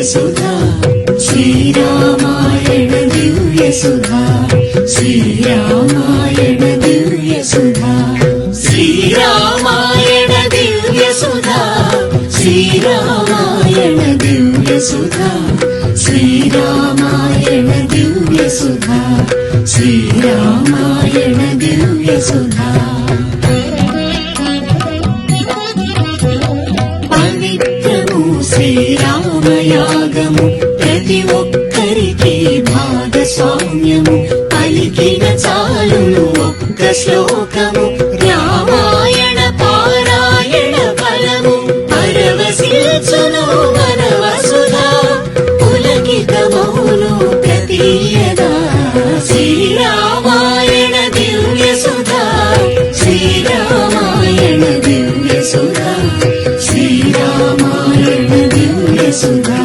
సుధా శ్రీరామాయణ దివ్య సుధా శ్రీరామాయణ దివ్య సుధా శ్రీరామాయణ దివ్య సుధా శ్రీరామాయణ దివ్య సుధా శ్రీరామాయణ దివ్య సుధా శ్రీరామాయణ దివ్య సుధా పవిత్రము శ్రీరామయాగము ప్రతి ఒక్కరికి భాగస్వామ్యము పలికిన చాలును ఒక్క శ్లోకము రామాయణ పారాయణ ఫలము పరవశిల్చును వనవసుధా పులకితమౌను ప్రతీయదా శ్రీరామాయణ దివ్య సుధా శ్రీరామాయణ దివ్య సుధా శ్రీరామాయణ దివ్య సుధా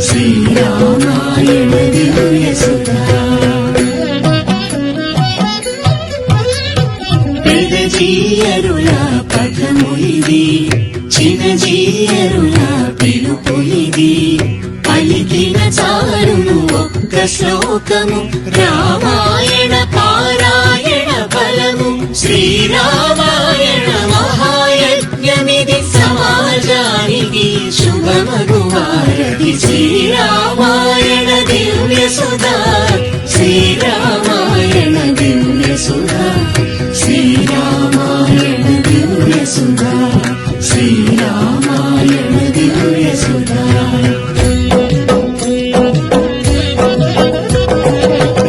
శ్రీరామాయణ దివ్య సుధా పెదజీయరుల పథము ఇది చిన్నజీయరుల పిలుపు ఇది పలికిన చారును ఒక్క శ్లోకము రామాయణ పారాయణ ఫలము శ్రీరామాయణ మహాయజ్ఞమిది సమాజానికి శుభమగు వారధి శ్రీరామాయణ దివ్య సుధా శ్రీరామాయణ దివ్య సుధా శ్రీరామాయణ దివ్య సుధా శ్రీరామాయణ దివ్య సుధా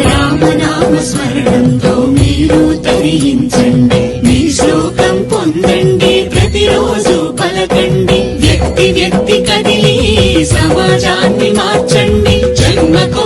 రామనామ స్మరణంతో మీరు తరించండి మీ శ్లోకం పొందండి ప్రతిరోజు పలకండి వ్యక్తి వ్యక్తి కదిలి సమాజాన్ని మార్చండి జన్మకు